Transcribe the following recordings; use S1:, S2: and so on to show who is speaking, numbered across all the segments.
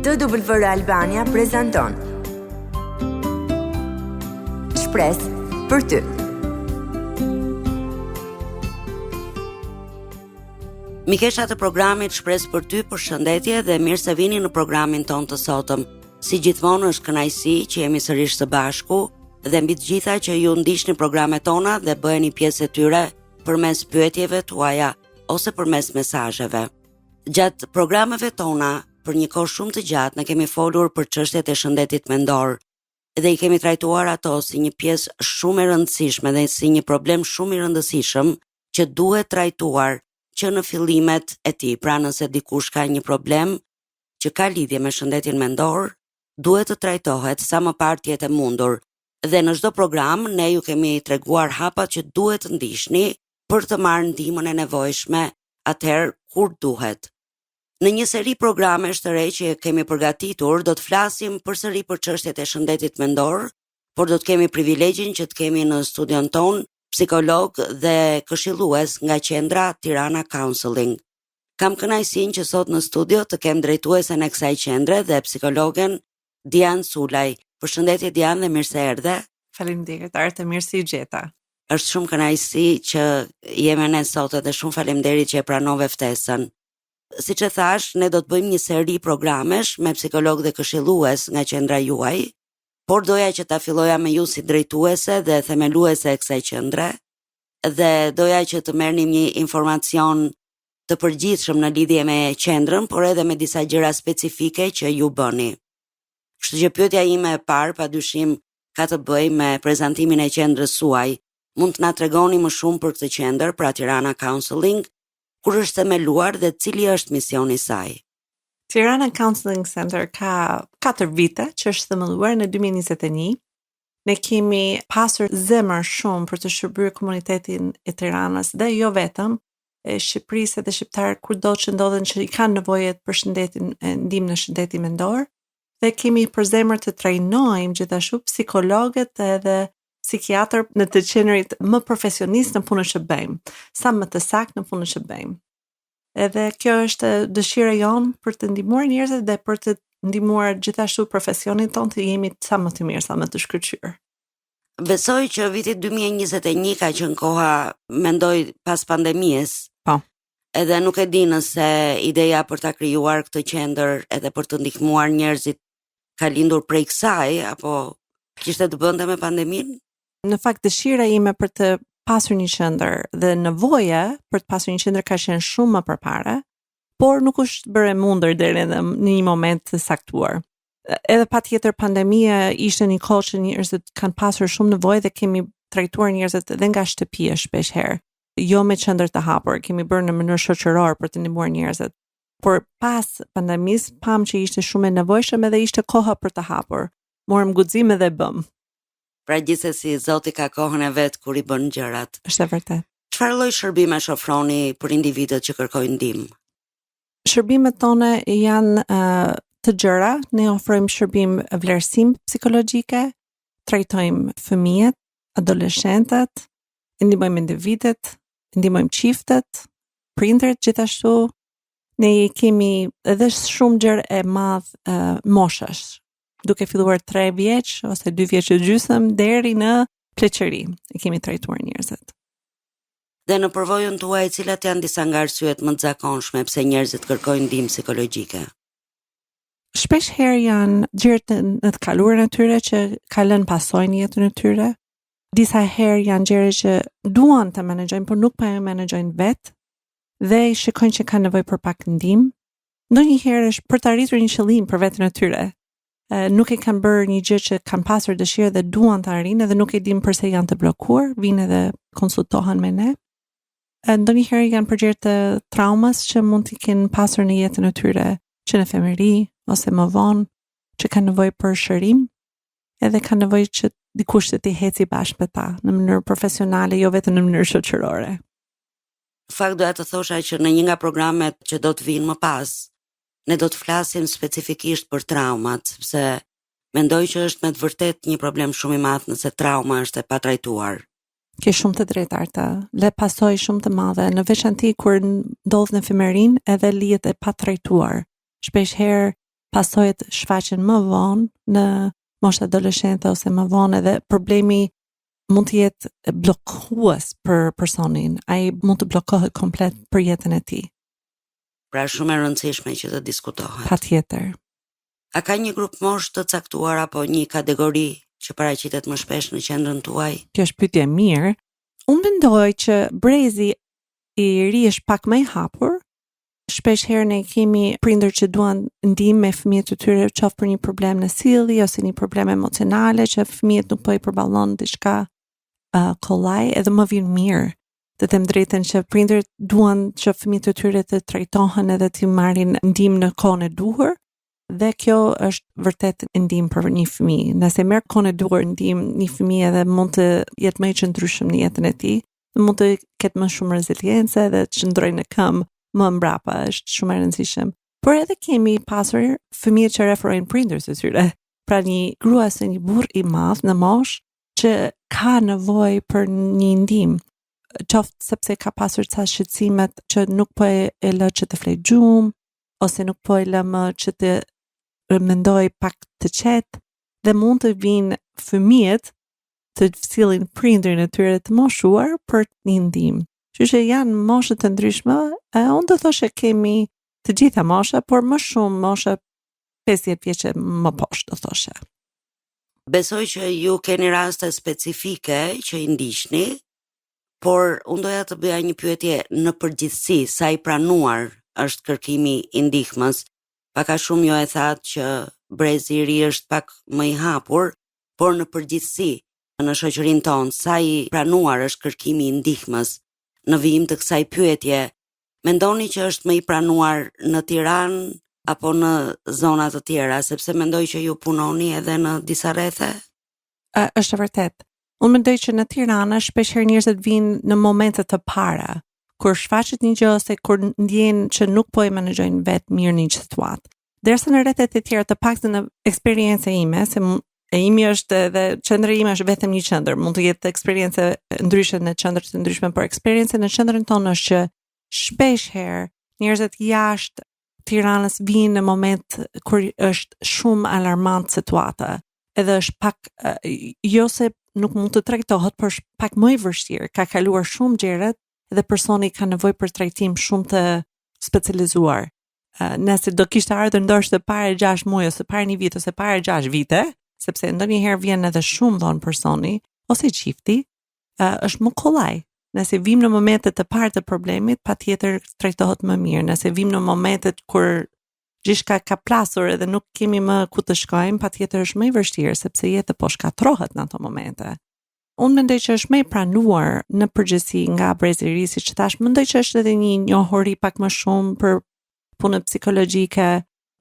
S1: TWR Albania prezanton Shpresë për ty.
S2: Mikesha të programit Shpresë për ty, përshëndetje dhe mirë se vini në programin ton të sotëm. Si gjithmonë është kënaqësi që jemi sërish së bashku dhe mbi të gjitha që ju ndiqni programet tona dhe bëheni pjesë e tyre përmes pyetjeve tuaja ose përmes mesazheve. Gjatë programeve tona për një kohë shumë të gjatë ne kemi folur për çështjet e shëndetit mendor dhe i kemi trajtuar ato si një pjesë shumë e rëndësishme dhe si një problem shumë i rëndësishëm që duhet trajtuar që në fillimet e tij. Pra nëse dikush ka një problem që ka lidhje me shëndetin mendor, duhet të trajtohet sa më parë të jetë mundur. Dhe në çdo program ne ju kemi treguar hapat që duhet të ndiqni për të marrë ndihmën e nevojshme atëherë kur duhet. Në një seri programesh të re që kemi përgatitur, do të flasim përsëri për çështjet e shëndetit mendor, por do të kemi privilegjin që të kemi në studion ton psikolog dhe këshillues nga qendra Tirana Counseling. Kam kënaqësinë që sot në studio të kem drejtuesen e kësaj qendre dhe psikologen Dian Sulaj. Përshëndetje Dian dhe mirë se erdhe.
S3: Faleminderit, arte mirë si gjeta.
S2: Është shumë kënaqësi që jemi ne sot dhe shumë faleminderit që e pranove ftesën. Siç e thash, ne do të bëjmë një seri programesh me psikolog dhe këshillues nga qendra juaj, por doja që ta filloja me ju si drejtuese dhe themeluese e kësaj qendre dhe doja që të merrnim një informacion të përgjithshëm në lidhje me qendrën, por edhe me disa gjëra specifike që ju bëni. Kështu që pyetja ime e parë padyshim ka të bëjë me prezantimin e qendrës suaj. Mund të na tregoni më shumë për këtë qendër, pra Tirana Counseling, kur është themeluar dhe cili është misioni i saj?
S3: Tirana Counseling Center ka 4 vite që është themeluar në 2021. Ne kemi pasur zemër shumë për të shërbyer komunitetin e Tiranës dhe jo vetëm e Shqipërisë dhe shqiptarë kudo që ndodhen që i kanë nevojë për shëndetin e ndihmë në shëndetin mendor dhe kemi për zemër të trajnojmë gjithashtu psikologët edhe psikiatër në të qenerit më profesionist në punën që bëjmë, sa më të saktë në punën që bëjmë. Edhe kjo është dëshira jonë për të ndihmuar njerëzit dhe për të ndihmuar gjithashtu profesionin tonë të jemi sa më të mirë, sa më të shkëlqyer.
S2: Besoj që viti 2021 ka qenë koha, mendoj, pas pandemisë.
S3: Po.
S2: Edhe nuk e di nëse ideja për ta krijuar këtë qendër edhe për të ndihmuar njerëzit ka lindur prej kësaj apo kishte të bënte me pandeminë?
S3: Në fakt dëshira ime për të pasur një qendër dhe nevoja për të pasur një qendër ka qenë shumë më përpara, por nuk është bërë e mundur deri në një moment të saktuar. Edhe patjetër pandemia ishte një kohë që njerëzit kanë pasur shumë nevojë dhe kemi trajtuar njerëzit edhe nga shtëpia shpesh herë. Jo me qendër të hapur, kemi bërë në mënyrë shoqërore për të ndihmuar njerëzit. Por pas pandemisë pam që ishte shumë e nevojshme dhe ishte koha për të hapur. Morëm guxim edhe bëm.
S2: Pra gjithsesi Zoti ka kohën e vet kur i bën gjërat.
S3: Është e vërtetë.
S2: Çfarë lloj shërbimesh ofroni për individët që kërkojnë ndihmë?
S3: Shërbimet tona janë të gjëra. Ne ofrojmë shërbim vlerësim psikologjike, trajtojmë fëmijët, adoleshentët, ndihmojmë individët, ndihmojmë çiftet, prindërit gjithashtu. Ne kemi edhe shumë gjërë e madh moshash, duke filluar 3 vjeç ose 2 vjeç e gjysmë deri në pleqëri. E kemi trajtuar njerëzit.
S2: Dhe në përvojën tuaj, cilat janë disa nga arsyet më të zakonshme pse njerëzit kërkojnë ndihmë psikologjike?
S3: Shpesh herë janë gjëra në të kaluarën e tyre që ka lënë pasojë në jetën e tyre. Disa herë janë gjëra që duan të menaxhojnë, por nuk pa e menaxhojnë vetë dhe i shikojnë që kanë nevojë për pak ndihmë. Ndonjëherë është për të arritur një qëllim për veten e tyre. Nuk e kanë bërë një gjë që kanë pasur dëshirë dhe duan të arrinë dhe nuk e dinë pse janë të bllokuar, vinë edhe konsultohen me ne. Ndonjëherë janë për gjëra të traumës që mund të kenë pasur në jetën e tyre, që në femëri ose më vonë, që kanë nevojë për shërim, edhe kanë nevojë që dikush të heci bashkë me ta në mënyrë profesionale, jo vetëm në mënyrë shoqërore.
S2: Fakt doja të thosha që në një nga programet që do të vinë më pas, ne do të flasim specifikisht për traumat, sepse mendoj që është me të vërtet një problem shumë i madh nëse trauma është e patrajtuar.
S3: Ke shumë të drejtë Arta, le pasojë shumë të madhe, në veçanti kur ndodh në femërinë edhe lihet e patrajtuar. Shpesh herë pasojat shfaqen më vonë në moshë adoleshente ose më vonë edhe problemi mund të jetë blokues për personin. Ai mund të bllokohet komplet për jetën e tij.
S2: Pra shumë e rëndësishme që të diskutohet.
S3: Patjetër.
S2: A ka një grup moshë të caktuar apo një kategori që paraqitet më shpesh në qendrën tuaj?
S3: Kjo është pyetje e mirë. Unë mendoj që brezi i ri është pak më i hapur. Shpesh herë ne kemi prindër që duan ndihmë me fëmijët e tyre, qoftë për një problem në sjellje ose një problem emocionale që fëmijët nuk po i përballon diçka kollaj, edhe më vjen mirë. Të them drejtën që prindërit duan që fëmijët e tyre të trajtohen edhe të marrin ndihmë në kohën e duhur, dhe kjo është vërtet ndihmë për një fëmijë. Nëse merr kohën e duhur ndihmë një fëmijë edhe mund të jetë më i qëndrueshëm në jetën e tij, mund të ketë më shumë reziliencë dhe të qëndrojë në këmbë më mbrapa, është shumë e rëndësishme. Por edhe kemi pasur fëmijë që referojnë prindërs e tyre. Pra një grua ose një burr i madh në moshë që ka nevojë për një ndihmë, qoftë sepse ka pasur ca shqetësimet që nuk po e lë që të flej gjumë, ose nuk po e lë më që të mendoj pak të qetë, dhe mund të vinë fëmijët të sillin prindërin e tyre të moshuar për një ndihmë. Kështu që janë moshe të ndryshme, unë do thoshe kemi të gjitha mosha, por më shumë mosha 50 vjeçe më poshtë, do thoshe.
S2: Besoj që ju keni raste specifike që i ndiqni, por unë doja të bëja një pyetje në përgjithësi, sa i pranuar është kërkimi i ndihmës. Pak a shumë jo e thatë që brezi i ri është pak më i hapur, por në përgjithësi në shoqërinë tonë, sa i pranuar është kërkimi i ndihmës. Në vijim të kësaj pyetje, mendoni që është më i pranuar në Tiranë apo në zona të tjera, sepse mendoj që ju punoni edhe në disa rrethe?
S3: Është vërtet. Unë mendoj që në Tiranë shpeshherë njerëzit vinë në momente të para, kur shfaqet një gjë ose kur ndjejnë që nuk po e menaxhojnë vetë mirë një situatë. Derisa në rrethet e tjera, të paktën në eksperiencë ime, se e imi është edhe qendra ime është vetëm një qendër, mund të jetë eksperiencë ndryshe në qendra të ndryshme, por eksperiencë në qendrën tonë është që shpesh herë njerëzit jashtë Tiranës vinë në moment kur është shumë alarmant situata. Edhe është pak jo se nuk mund të trajtohet, por është pak më i vështirë. Ka kaluar shumë gjërat dhe personi ka nevojë për trajtim shumë të specializuar. Nëse do kishte ardhur ndoshta para 6 muaj ose para një vit ose para 6 vite, sepse ndonjëherë vjen edhe shumë vonë personi ose çifti, është më kollaj. Nëse vim në momentet të parë të problemit, patjetër trajtohet më mirë. Nëse vim në momentet kur gjithçka ka plasur edhe nuk kemi më ku të shkojmë, patjetër është më i vështirë sepse jeta po shkatrohet në ato momente. Unë mendoj që është më i pranuar në përgjithësi nga brezi i ri, siç thash, mendoj që është edhe një njohuri pak më shumë për punën psikologjike,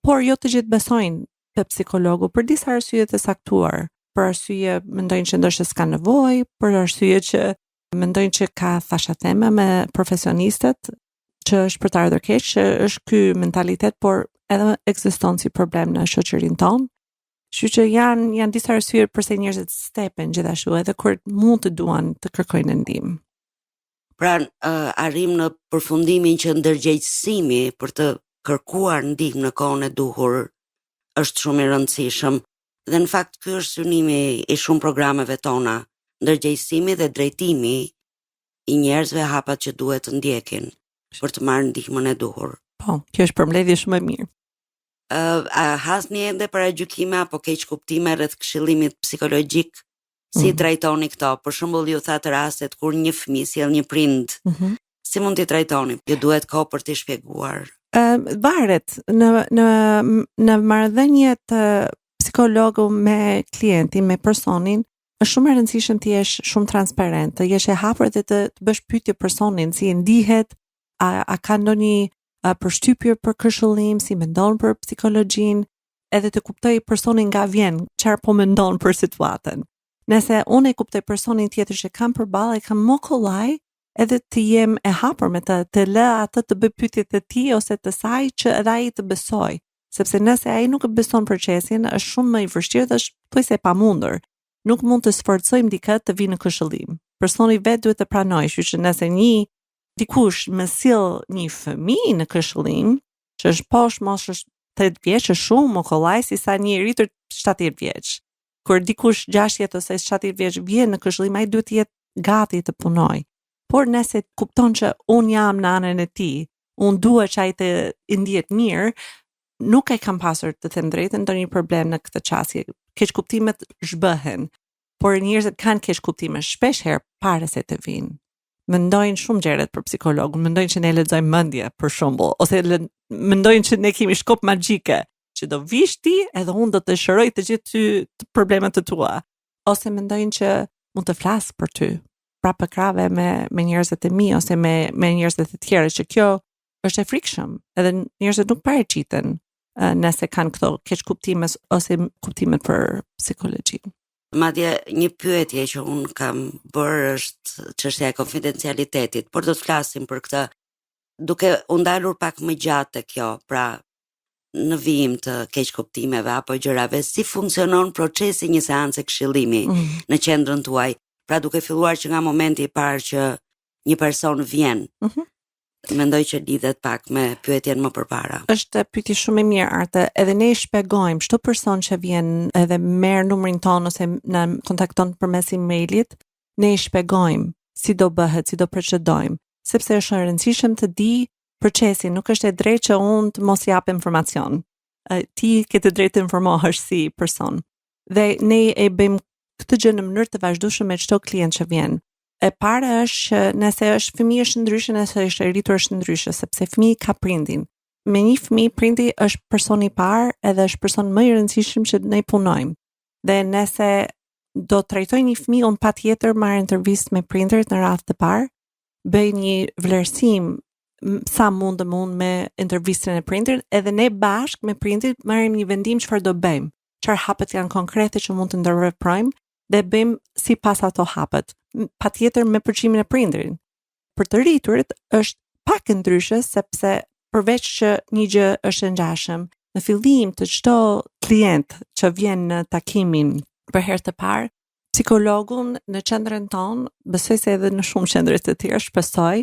S3: por jo të gjithë besojnë te psikologu për disa arsye të saktuar. Për arsye mendojnë që ndoshta s'ka nevojë, për arsye që mendojnë që ka thashateme me profesionistët, që është për të ardhur keq, që është ky mentalitet, por edhe ekziston si problem në shoqërinë tonë. Kështu që janë disa arsye pse njerëzit stepen gjithashtu edhe kur mund të duan të kërkojnë ndihmë.
S2: Pra, arrim në përfundimin që ndërgjegjësimi për të kërkuar ndihmë në kohën e duhur është shumë i rëndësishëm. Dhe në fakt ky është synimi i shumë programeve tona, ndërgjegjësimi dhe drejtimi i njerëzve hapat që duhet të ndjekin për të marrë ndihmën e duhur.
S3: Po, kjo është përmbledhje shumë e mirë.
S2: A hasni ende paragjykime apo keq kuptime rreth këshillimit psikologjik? Si trajtoni këto? Për shembull, ju thatë rastet kur një fëmijë sjell një prind. Si mund t'i trajtoni? Ju duhet kohë për t'i shpjeguar.
S3: Varet në marrëdhënie të psikologu me klientin, me personin, është shumë e rëndësishme të jesh shumë transparent, të jesh e hapur dhe të bësh pyetje personin si e ndihet, a ka ndonjë përshtypje për këshillim, si mendon për psikologjinë, edhe të kuptoj personin nga vjen, çfarë po mendon për situatën. Nëse unë e kuptoj personin tjetër që kam përballë, kam më kollaj edhe të jem e hapur me të lë atë të bëj pyetjet e tij ose të saj që edhe ai të besoj, sepse nëse ai nuk e beson procesin, është shumë më i vështirë dhe është thuajse e pamundur. Nuk mund të sforcojmë dikë të vinë në këshillim. Personi vetë duhet të pranojë, kështu që nëse dikush më sill një fëmijë në këshillim, që është poshtë moshës 8 vjeç është shumë më kollaj si sa një i rritur 70 vjeç. Kur dikush 60 ose 70 vjeç vjen në këshillim, ai duhet të jetë gati të punoj. Por nëse kupton që unë jam në anën e tij, unë dua që ai të ndihet mirë, nuk e kam pasur të them drejtën ndonjë problem në këtë çështje. Keqkuptimet zhbëhen, por njerëzit kanë keqkuptime shpesh herë para se të vinë. Mendojnë shumë gjërat për psikologun, mendojnë që ne lexojmë mendje për shembull, ose mendojnë që ne kemi shkop magjike, që do vish ti edhe unë do të shëroj të gjithë ty problemet të tua, ose mendojnë që mund të flas për ty. Pra për krave me njerëzit e mi ose me njerëzit e tjerë, që kjo është e frikshëm, edhe njerëzit nuk paraqiten nëse kanë këto keqkuptime ose kuptimet për psikologjinë.
S2: Madje një pyetje që unë kam bërë është çështja e konfidencialitetit, por do të flasim për këtë duke u ndalur pak më gjatë kjo, pra në vijim të keqkuptimeve apo gjërave, si funksionon procesi një seance këshillimi në qendrën tuaj, pra duke filluar që nga momenti i parë që një person vjen. Mendoj që lidhet pak me pyetjen më përpara.
S3: Është pyetje shumë e mirë, Arte, edhe ne i shpjegojmë çdo person që vjen edhe merr numrin ton ose na kontakton përmes emailit, ne i shpjegojmë si do bëhet, si do procedojmë, sepse është e rëndësishme të di procesin, nuk është e drejtë që unë të mos jap informacion. Ti ke të drejtë të informohesh si person. Dhe ne e bëjmë këtë gjë në mënyrë të vazhdueshme me çdo klient që vjen. E para është që nëse është fëmijë është ndryshe, nëse është e rritur është ndryshe, sepse fëmiji ka prindin. Me një fëmijë prindi është personi i parë edhe është person më i rëndësishëm që ne punojmë. Dhe nëse do trajtoj një fëmijë, unë patjetër marr intervistë me prindërit në radhë të parë, bëj një vlerësim sa mundem unë me intervistën e prindërit, edhe ne bashkë me prindërit marrim një vendim çfarë do bëjmë, çfarë hapet janë konkrete që mund të ndërveprojmë dhe bëjmë sipas ato hapet. Patjetër me përgjimin e prindërit. Për të rriturit është pak e ndryshe sepse përveç që një gjë është e ngjashëm, në fillim të çdo klient që vjen në takimin për herë të parë, psikologun në qendrën tonë, besoj se edhe në shumë qendra të tjera shpresoj,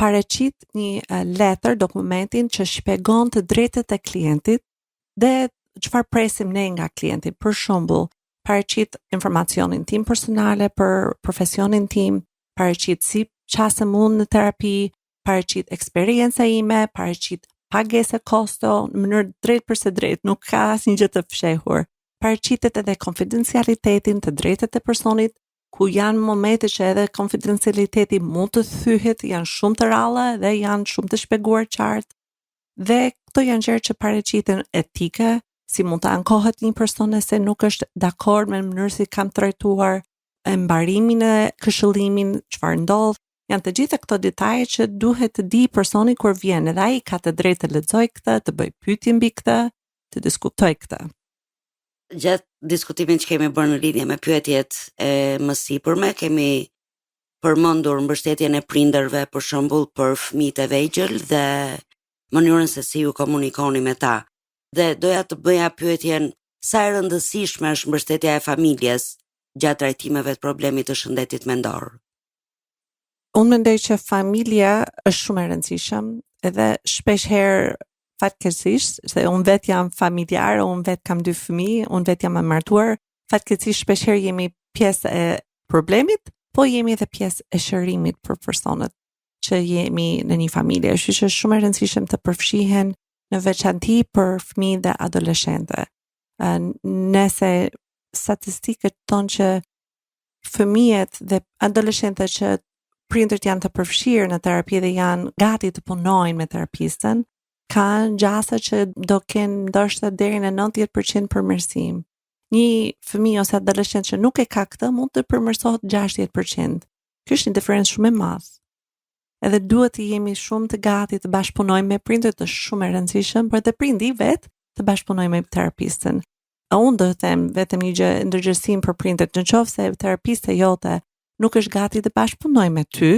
S3: paraqit një letër, dokumentin që shpjegon të drejtat e klientit dhe çfarë presim ne nga klienti. Për shembull, paraqit informacionin tim personale për profesionin tim, paraqit si qasëm unë në terapi, paraqit eksperjenca ime, paraqit pagesa kosto në mënyrë drejt për së drejt, nuk ka asnjë gjë të fshehur. Paraqitet edhe konfidencialitetin, të drejtat e personit, ku janë momente që edhe konfidencialiteti mund të thyhet, janë shumë të ralla dhe janë shumë të shpjeguar qartë. Dhe këto janë gjëra që paraqiten etike, si mund të ankohet një person nëse nuk është dakord me mënyrën si kam trajtuar, mbarimin e këshillimin, çfarë ndodh, janë të gjitha këto detaje që duhet të di personi kur vjen, edhe ai ka të drejtë të lexojë këtë, të bëjë pyetje mbi këtë, të diskutojë këtë.
S2: Gjatë diskutimit që kemi bërë në lidhje me pyetjet e mësipërme, kemi përmendur mbështetjen e prindërve, për shembull për fëmijët e vegjël dhe mënyrën se si ju komunikoni me ta. Dhe doja të bëja pyetjen sa e rëndësishme është mbështetja e familjes gjatë trajtimeve të problemit të shëndetit mendor.
S3: Unë mendoj që familja është shumë e rëndësishme, edhe shpesh herë fatkeqësisht, se unë vetë jam familjar, unë vetë kam 2 fëmijë, unë vetë jam e martuar, fatkeqësisht shpesh herë jemi pjesë e problemit, po jemi edhe pjesë e shërimit për personat që jemi në një familje. Kështu që është shumë e rëndësishme të përfshihen në veçanti për fëmijë dhe adoleshente. Nëse statistikët thonë që fëmijët dhe adoleshentët që prindërit janë të përfshirë në terapi dhe janë gati të punojnë me terapistën, kanë gjasa që do kenë ndoshta deri në 90% përmirësim. Një fëmijë ose adoleshent që nuk e ka këtë mund të përmirësohet 60%. Kjo është një diferencë shumë e madhe. Edhe duhet të jemi shumë të gati të bashkëpunojmë me prindërit, është shumë e rëndësishme, por edhe prindi vetë të bashkëpunojmë me terapistën. Unë do të them vetëm një gjë ndërgjegjësim për prindërit, nëse terapiste jote nuk është gati të bashkëpunojë me ty,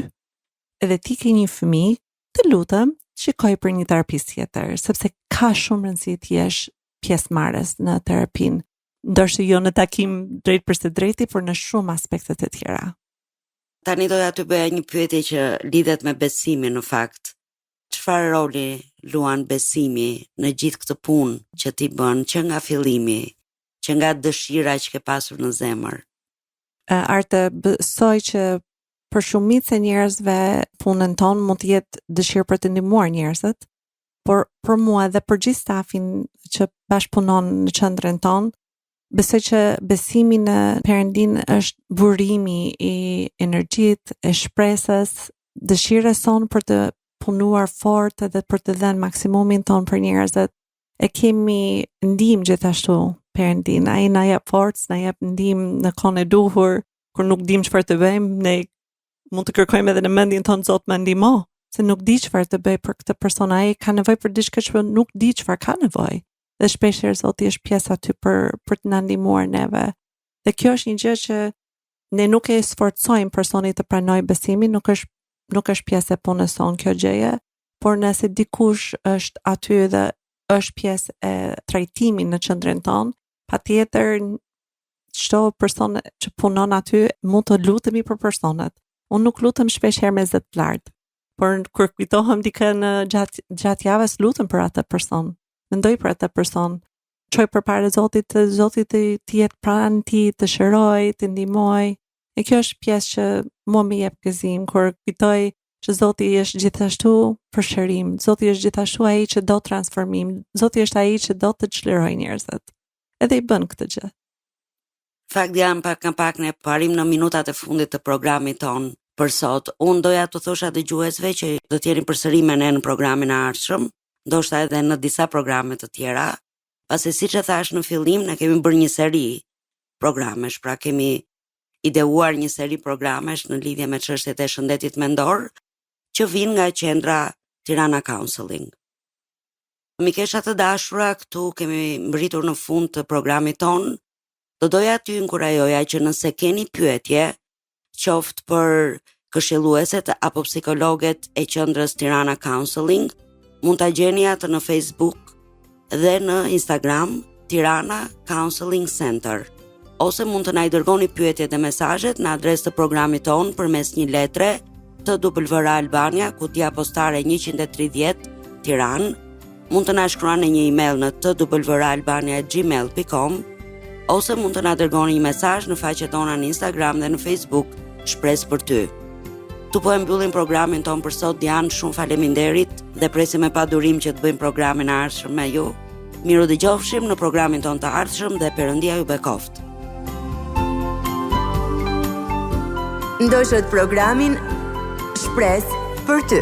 S3: edhe ti ke një fëmijë, të lutem, shikoj për një terapist tjetër, sepse ka shumë rëndësi të jesh pjesëmarrës në terapinë, ndoshta jo në takim drejt për së drejti, por në shumë aspekte të tjera.
S2: Tani doja të bëja një pyetje që lidhet me besimin në fakt. çfarë roli luan besimi në gjithë këtë punë që ti bën që nga fillimi, që nga dëshira që ke pasur në zemër?
S3: Arte, besoj që për shumicën e njerëzve punën tonë mund të jetë dëshirë për të ndihmuar njerëzit, por për mua dhe për gjithë stafin që bashkëpunon në qendrën tonë, besoj që besimi në Perëndin është burimi i energjisë, e shpresës, dëshirës sonë për të punuar fort dhe për të dhënë maksimumin ton për njerëzit. E kemi ndihmë gjithashtu Perëndin, ai na jep forcë, na jep ndihmë në kohën e duhur, kur nuk dim çfarë të bëjmë, ne mund të kërkojmë edhe në mendjen tonë Zot më ndihmo, se nuk di çfarë të bëj për këtë person, ai ka nevojë për diçka që nuk di çfarë ka nevojë. Dhe shpeshherë Zoti është pjesë aty për të na ndihmuar neve. Dhe kjo është një gjë që ne nuk e sforcojmë personin të pranojë besimin, nuk është pjesë e punës sonë kjo gjëje, por nëse dikush është aty dhe është pjesë e trajtimit në qendrën tonë, patjetër çdo person që punon aty mund të lutemi për personat. Unë nuk lutem shpeshherë me zot lart, por kur kujtohem dikën gjatë javës lutem për atë person. Mendoj për atë person, çoj përpara Zotit të jetë pranë ti, të shëroj, të ndihmoj. E kjo është pjesë që mua më jep gëzim kur kujtoj që Zoti është gjithashtu për shërim, Zoti është gjithashtu ai që do transformim, Zoti është ai që do të çlirojë njerëzit. Edhe i bën këtë gjë.
S2: Fakt jam pak ne parim në minutat e fundit të programit ton për sot. Unë doja të thosha dëgjuesve që do të jeni përsëri me ne në programin e ardhshëm, ndoshta edhe në disa programe të tjera, pasi siç e thash në fillim, ne kemi bërë një seri programesh, pra kemi ideuar një seri programesh në lidhje me çështjet e shëndetit mendor që vijnë nga qendra Tirana Counseling. Mikesha të dashura, këtu kemi mbërritur në fund të programit ton. Do doja t'ju inkurajoja që nëse keni pyetje, qoftë për këshillueset apo psikologet e qendrës Tirana Counseling, mund ta gjeni atë në Facebook dhe në Instagram Tirana Counseling Center. Ose mund të na i dërgoni pyetjet dhe mesazhet në adresë të programit ton përmes një letre të TWR Albania, kutia postare 130 Tiranë. Mund të na shkruani një email në twralbania@gmail.com ose mund të na dërgoni një mesazh në faqet tona në Instagram dhe në Facebook Shpresë për ty. Tu po e mbyllim programin ton për sot. Dian, shumë faleminderit dhe presim me padurim që të bëjmë programin e ardhshëm me ju. Miru dëgjofshim në programin ton të ardhshëm dhe Perëndia ju bekoft.
S1: Ndoshët programin Shpresë për ty.